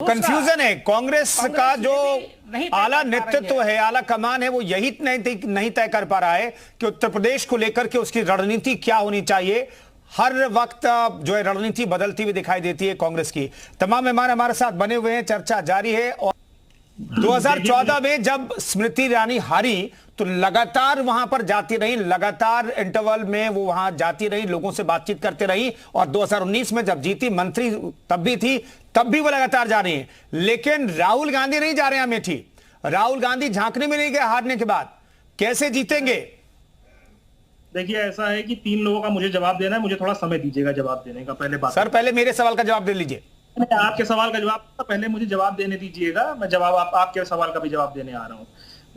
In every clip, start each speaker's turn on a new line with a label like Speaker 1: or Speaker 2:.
Speaker 1: Confusion है कांग्रेस का जो आला नेतृत्व है, आला कमान है, वो यही नहीं तय कर पा रहा है कि उत्तर प्रदेश को लेकर के उसकी रणनीति क्या होनी चाहिए। हर वक्त जो है रणनीति बदलती हुई दिखाई देती है कांग्रेस की। तमाम मेहमान हमारे साथ बने हुए हैं, चर्चा जारी है। और 2014 में जब स्मृति ईरानी हारी तो लगातार वहां पर जाती रही, लगातार इंटरवल में वो वहां जाती रही, लोगों से बातचीत करते रही। और 2019 में जब जीती, मंत्री तब भी थी, तब भी वो लगातार जा रही है। लेकिन राहुल गांधी नहीं जा रहे हैं अमेठी। राहुल गांधी झांकने में नहीं गए हारने के बाद। कैसे जीतेंगे?
Speaker 2: देखिए, ऐसा है कि 3 लोगों का मुझे जवाब देना है, मुझे थोड़ा समय दीजिएगा जवाब देने का। पहले बात
Speaker 1: सर, पहले मेरे सवाल का जवाब दे लीजिए।
Speaker 2: आपके सवाल का जवाब पहले मुझे जवाब देने दीजिएगा, मैं जवाब आपके सवाल का भी जवाब देने आ रहा हूँ।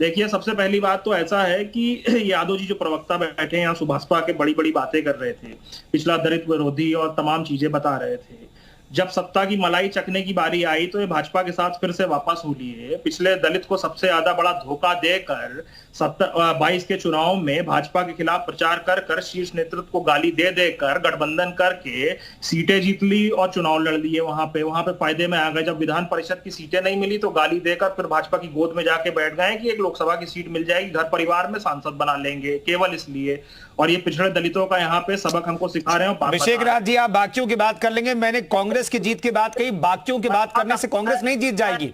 Speaker 2: देखिए, सबसे पहली बात तो ऐसा है कि यादव जी जो प्रवक्ता बैठे हैं यहाँ सुभाषपा के बड़ी बड़ी बातें कर रहे थे, पिछला दलित विरोधी और तमाम चीजें बता रहे थे। जब सत्ता की मलाई चखने की बारी आई तो ये भाजपा के साथ फिर से वापस हो लिए। पिछले दलित को सबसे ज्यादा बड़ा धोखा देकर 22 के चुनाव में भाजपा के खिलाफ प्रचार कर कर शीर्ष नेतृत्व को गाली दे देकर गठबंधन करके सीटें जीत ली और चुनाव लड़ लिए। वहां पे फायदे में आ गए। जब विधान परिषद की सीटें नहीं मिली तो गाली देकर फिर भाजपा की गोद में जाके बैठ गए कि एक लोकसभा की सीट मिल जाएगी, घर परिवार में सांसद बना लेंगे, केवल इसलिए। और ये पिछड़े दलितों का यहाँ पे सबक हमको सिखा रहे हैं।
Speaker 1: अभिषेक राज जी, आप बाकियों की बात कर लेंगे, मैंने कांग्रेस की जीत की बात कही। बाकियों की बात करने से कांग्रेस नहीं जीत जाएगी।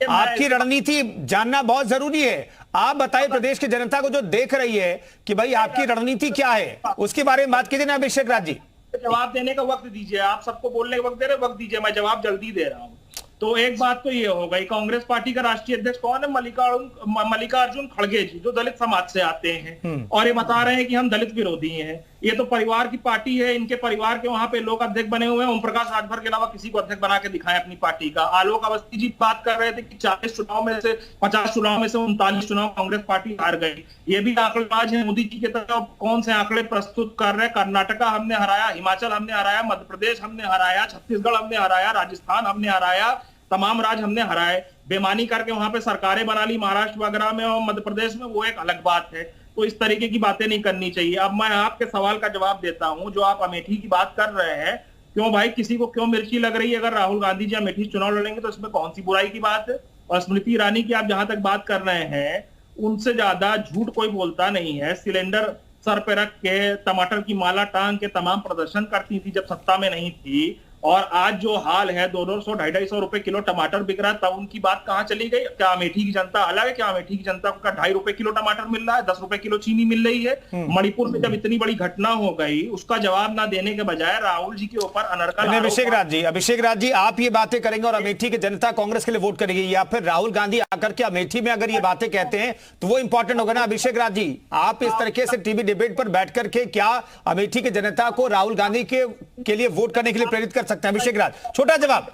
Speaker 1: आपकी रणनीति जानना बहुत जरूरी है। आप बताइए प्रदेश की जनता को जो देख रही है कि भाई आपकी रणनीति क्या है, उसके बारे में बात कीजिए ना अभिषेक राज जी।
Speaker 2: जवाब देने का वक्त दीजिए। आप सबको बोलने का वक्त दे रहे, वक्त दीजिए, मैं जवाब जल्दी दे रहा हूँ। तो एक बात तो ये हो गई, कांग्रेस पार्टी का राष्ट्रीय अध्यक्ष कौन है? मल्लिकार्जुन खड़गे जी, जो दलित समाज से आते हैं और ये बता रहे हैं कि हम दलित विरोधी हैं। ये तो परिवार की पार्टी है, इनके परिवार के वहां पे लोग अध्यक्ष बने हुए हैं। ओम प्रकाश राजभर के अलावा किसी को अध्यक्ष बना के दिखाएं अपनी पार्टी का। आलोक अवस्थी जी बात कर रहे थे कि 40 चुनाव में से 50 चुनाव में से 39 चुनाव कांग्रेस पार्टी हार गई। ये भी आंकड़ेबाज है। मोदी जी की तरफ कौन से आंकड़े प्रस्तुत कर रहे हैं? कर्नाटका हमने हराया, हिमाचल हमने हराया, मध्य प्रदेश हमने हराया, छत्तीसगढ़ हमने हराया, राजस्थान हमने हराया, तमाम राज्य हमने हराए। बेमानी करके वहां पे सरकारें बना ली महाराष्ट्र वगैरह में और मध्य प्रदेश में, वो एक अलग बात है। तो इस तरीके की बातें नहीं करनी चाहिए। अब मैं आपके सवाल का जवाब देता हूं। जो आप अमेठी की बात कर रहे हैं, क्यों भाई किसी को क्यों मिर्ची लग रही है? अगर राहुल गांधी जी अमेठी चुनाव लड़ेंगे तो इसमें कौन सी बुराई की बात है? और स्मृति ईरानी की आप जहां तक बात कर रहे हैं, उनसे ज्यादा झूठ कोई बोलता नहीं है। सिलेंडर सर पे रख के, टमाटर की माला टांग के तमाम प्रदर्शन करती थी जब सत्ता में नहीं थी। और आज जो हाल है, 200-250 रुपए किलो टमाटर बिक रहा है, तब उनकी बात कहां चली गई? क्या अमेठी की जनता अलग है? क्या अमेठी की जनता को 2.5 रुपए किलो टमाटर मिल रहा है? 10 रुपए किलो चीनी मिल रही है? मणिपुर में जब इतनी बड़ी घटना हो गई, उसका जवाब ना देने के बजाय राहुल जी के ऊपर अनर्गल।
Speaker 1: अभिषेक राज जी, आप ये बातें करेंगे और अमेठी की जनता कांग्रेस के लिए वोट करेगी, या फिर राहुल गांधी आकर के अमेठी में अगर ये बातें कहते हैं तो वो इंपॉर्टेंट होगा ना? अभिषेक राज जी, आप इस तरीके से टीवी डिबेट पर बैठ करके क्या अमेठी की जनता को राहुल गांधी के लिए वोट करने के लिए प्रेरित कर सकते हैं? अभिषेक राज, छोटा जवाब।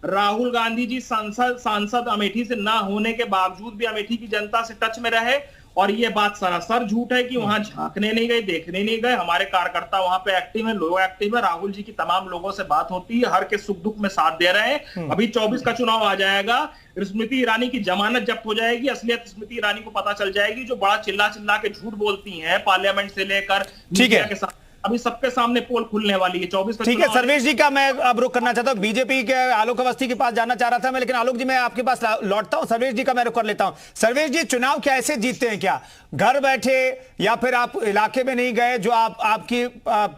Speaker 2: राहुल गांधी जी सांसद अमेठी से ना होने के बावजूद भी अमेठी की जनता से टच में रहे। और ये बात सरासर झूठ है कि वहां झांकने नहीं गए, देखने नहीं गए। हमारे कार्यकर्ता वहां पे एक्टिव है, लोग एक्टिव है। राहुल जी की तमाम लोगों से बात होती है, हर के सुख दुख में साथ दे रहे हैं। अभी 24 का चुनाव आ जाएगा, स्मृति ईरानी की जमानत जब्त हो जाएगी, असलियत स्मृति ईरानी को पता चल जाएगी, जो बड़ा चिल्ला चिल्ला के झूठ बोलती है पार्लियामेंट से लेकर मीडिया के साथ। अभी सबके सामने पोल खुलने वाली है 24 का।
Speaker 1: ठीक है सर्वेश जी का मैं अब रुख करना चाहता हूं। बीजेपी के आलोक अवस्थी के पास जाना चाह रहा था मैं, लेकिन आलोक जी मैं आपके पास लौटता हूं। सर्वेश जी का मैं रुख कर लेता हूं। सर्वेश जी, चुनाव कैसे जीतते हैं? क्या घर बैठे, या फिर आप इलाके में नहीं गए? जो आपकी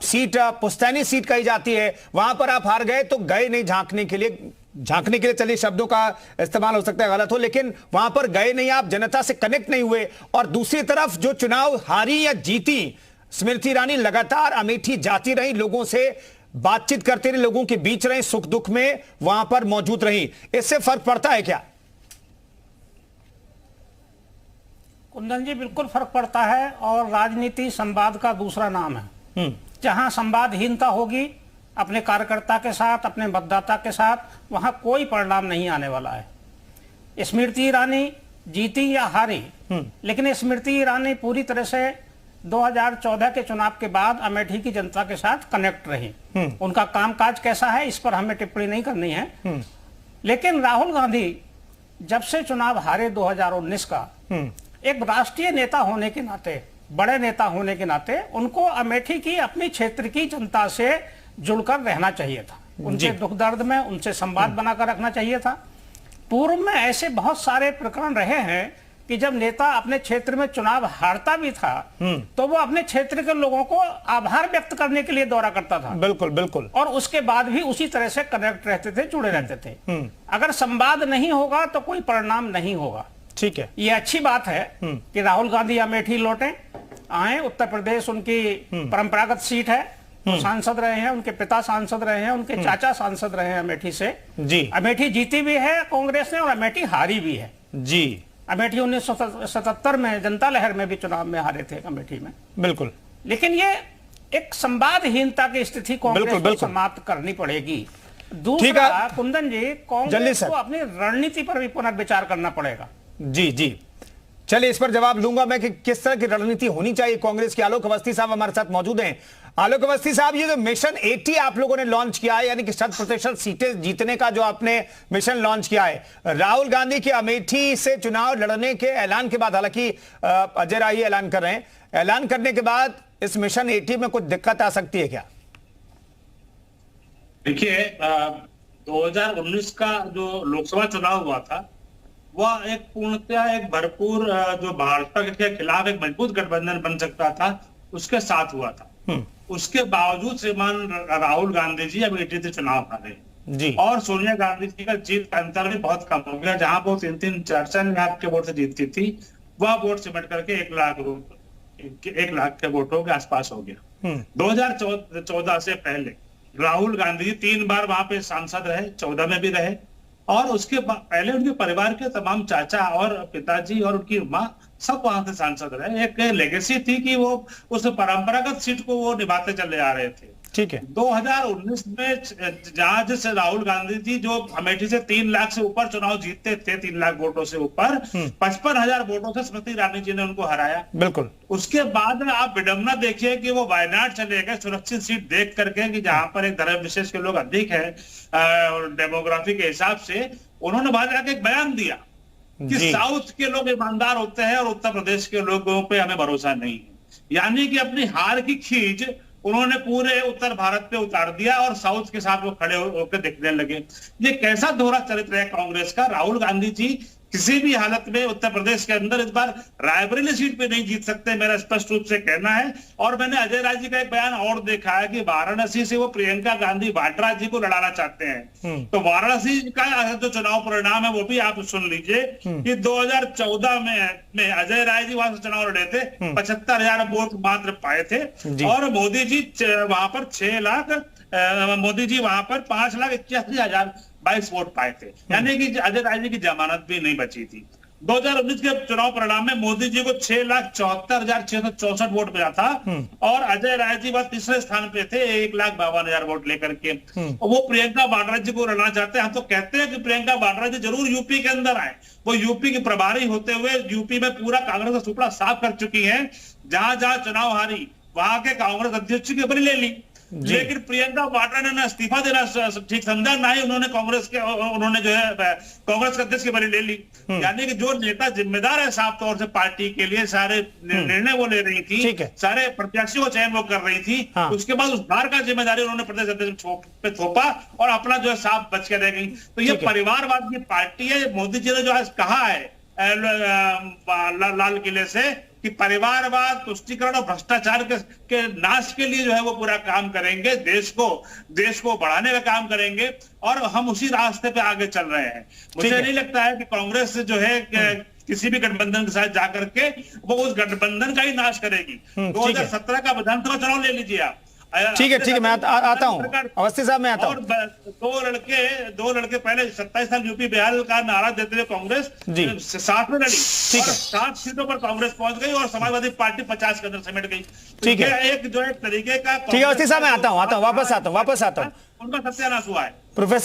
Speaker 1: सीट पुश्तैनी सीट कही जाती है, वहां पर आप हार गए तो गए नहीं झांकने के लिए। चलिए शब्दों का इस्तेमाल हो सकता है गलत हो, लेकिन वहां पर गए नहीं आप, जनता से कनेक्ट नहीं हुए। और दूसरी तरफ जो चुनाव हारी या जीती, स्मृति ईरानी लगातार अमेठी जाती रही, लोगों से बातचीत करते रही, लोगों के बीच रही, सुख दुख में वहां पर मौजूद रही। इससे फर्क पड़ता है क्या?
Speaker 3: कुंदन जी, बिल्कुल फर्क पड़ता है। और राजनीति संवाद का दूसरा नाम है। जहां संवादहीनता होगी अपने कार्यकर्ता के साथ, अपने मतदाता के साथ, वहां कोई परिणाम नहीं आने वाला है। स्मृति ईरानी जीती या हारी, लेकिन स्मृति ईरानी पूरी तरह से 2014 के चुनाव के बाद अमेठी की जनता के साथ कनेक्ट रही। उनका कामकाज कैसा है इस पर हमें टिप्पणी नहीं करनी है। लेकिन राहुल गांधी जब से चुनाव हारे 2019 का, एक राष्ट्रीय नेता होने के नाते, बड़े नेता होने के नाते, उनको अमेठी की अपनी क्षेत्र की जनता से जुड़कर रहना चाहिए था। उनके दुख दर्द में उनसे संवाद बनाकर रखना चाहिए था। पूर्व में ऐसे बहुत सारे प्रकरण रहे हैं कि जब नेता अपने क्षेत्र में चुनाव हारता भी था तो वो अपने क्षेत्र के लोगों को आभार व्यक्त करने के लिए दौरा करता था।
Speaker 1: बिल्कुल बिल्कुल।
Speaker 3: और उसके बाद भी उसी तरह से कनेक्ट रहते थे, जुड़े रहते थे। अगर संवाद नहीं होगा तो कोई परिणाम नहीं होगा।
Speaker 1: ठीक है,
Speaker 3: ये अच्छी बात है कि राहुल गांधी अमेठी लौटे आए। उत्तर प्रदेश उनकी परंपरागत सीट है, वो सांसद रहे हैं, उनके पिता सांसद रहे हैं, उनके चाचा सांसद रहे हैं अमेठी से
Speaker 1: जी।
Speaker 3: अमेठी जीती भी है कांग्रेस ने और अमेठी हारी भी है
Speaker 1: जी।
Speaker 3: अमेठी 1977 में जनता लहर में भी चुनाव में हारे थे अमेठी में।
Speaker 1: बिल्कुल।
Speaker 3: लेकिन ये एक संवादहीनता की स्थिति कांग्रेस को समाप्त करनी पड़ेगी। दूसरा कुंदन जी, कांग्रेस को अपनी रणनीति पर भी पुनर्विचार करना पड़ेगा।
Speaker 1: जी जी, चलिए इस पर जवाब लूंगा मैं कि किस तरह की रणनीति होनी चाहिए कांग्रेस की। आलोक अवस्थी साहब हमारे साथ मौजूद हैं। आलोक अवस्थी साहब, ये जो मिशन 80 आप लोगों ने लॉन्च किया है, यानी कि 100% सीटें जीतने का जो आपने मिशन लॉन्च किया है, राहुल गांधी के अमेठी से चुनाव लड़ने के ऐलान के बाद, हालांकि अजय राय ऐलान कर रहे हैं, ऐलान करने के बाद इस मिशन 80 में कुछ दिक्कत आ सकती है क्या?
Speaker 4: देखिए, 2019 का जो लोकसभा चुनाव हुआ था वह एक पूर्णतया एक भरपूर जो भाजपा के खिलाफ एक मजबूत गठबंधन बन सकता था उसके साथ हुआ था। उसके बावजूद श्रीमान राहुल गांधी जी अमेठी से चुनाव हारे जी, और सोनिया गांधी जी का जीत का अंतर भी बहुत कम हो गया। जहां वो 3-4 लाख के वोट से जीतती थी, वह वोट सिमट करके 1 लाख के वोटों के आसपास हो गया। 2014 से पहले राहुल गांधी जी 3 बार वहां पे सांसद रहे, 14 में भी रहे, और उसके पहले उनके परिवार के तमाम चाचा और पिताजी और उनकी माँ सब वहां से सांसद रहे। एक लेगेसी थी कि वो उस परंपरागत सीट को वो निभाते चले आ रहे थे।
Speaker 1: ठीक है।
Speaker 4: 2019 में जहां जैसे राहुल गांधी जी जो अमेठी से 3 लाख से ऊपर चुनाव जीतते थे, 3 लाख वोटों से ऊपर, 55,000 वोटों से स्मृति ईरानी जी ने उनको हराया।
Speaker 1: बिल्कुल।
Speaker 4: उसके बाद आप विडंबना देखिए कि वो वायनाड चले गए सुरक्षित सीट देख करके कि जहां पर एक धर्म विशेष के लोग अधिक है डेमोग्राफी के हिसाब से। उन्होंने वहां जाके एक बयान दिया कि साउथ के लोग ईमानदार होते हैं और उत्तर प्रदेश के लोगों पे हमें भरोसा नहीं है। यानी कि अपनी हार की खींच उन्होंने पूरे उत्तर भारत पे उतार दिया और साउथ के साथ वो खड़े होकर दिखने लगे। ये कैसा दोहरा चरित्र है कांग्रेस का। राहुल गांधी जी किसी भी हालत में उत्तर प्रदेश के अंदर इस बार रायबरेली सीट पे नहीं जीत सकते, मेरा स्पष्ट रूप से कहना है। और मैंने अजय राय जी का एक बयान और देखा है कि वाराणसी से वो प्रियंका गांधी वाड्रा जी को लड़ाना चाहते हैं। तो वाराणसी का जो चुनाव परिणाम है वो भी आप सुन लीजिए कि 2014 में अजय राय जी वहां से चुनाव लड़े थे, 75,000 वोट मात्र पाए थे, और मोदी जी वहां पर 6 लाख, मोदी जी वहां पर 5,81,022 वोट पाए थे। यानी कि अजय राय जी की जमानत भी नहीं बची थी। 2019 के चुनाव परिणाम में मोदी जी को 6,74,664 वोट मिला था और अजय राय जी वह तीसरे स्थान पे थे 1,52,000 वोट लेकर के। वो प्रियंका वाड्रा जी को लड़ना चाहते हैं। हम तो कहते हैं कि प्रियंका वाड्रा जी जरूर यूपी के अंदर आए। वो यूपी की प्रभारी होते हुए यूपी में पूरा कांग्रेस का सुपड़ा साफ कर चुकी है। जहां जहां चुनाव हारी वहां के कांग्रेस अध्यक्ष की बरी ले ली, लेकिन प्रियंका वाड्रा ने इस्तीफा देना ठीक समझा, ना ही उन्होंने उन्होंने जो है कांग्रेस के अध्यक्ष की बरी ले ली। यानी कि जो नेता जिम्मेदार है साफ तौर से पार्टी के लिए, सारे निर्णय वो ले रही थी, सारे प्रत्याशियों का चयन वो कर रही थी, उसके बाद उस हार का जिम्मेदारी उन्होंने प्रदेश अध्यक्ष पे थोपा और अपना जो है साफ बच के रह गई। तो ये परिवारवाद की पार्टी है। मोदी जी ने जो है कहा है लाल किले से कि परिवारवाद, तुष्टीकरण और भ्रष्टाचार के नाश के लिए जो है वो पूरा काम करेंगे, देश को बढ़ाने का काम करेंगे, और हम उसी रास्ते पे आगे चल रहे हैं। मुझे नहीं लगता है कि कांग्रेस जो है किसी भी गठबंधन के साथ जाकर के वो उस गठबंधन का ही नाश करेगी। 2017 का विधानसभा चुनाव ले लीजिए आप।
Speaker 1: ठीक है, मैं आता हूँ अवस्थी साहब, मैं आता हूँ।
Speaker 4: और दो लड़के पहले 27 साल यूपी बिहार का नारा देते हुए कांग्रेस 60 में लड़ी, ठीक है, 7 सीटों पर कांग्रेस पहुंच गई और समाजवादी पार्टी 50 के अंदर समेट गई। ठीक है, एक जो है तरीके का।
Speaker 1: ठीक है अवस्थी साहब, मैं आता हूँ, वापस आता हूँ।
Speaker 4: उनका सत्यानाश हुआ है।
Speaker 1: प्रोफेसर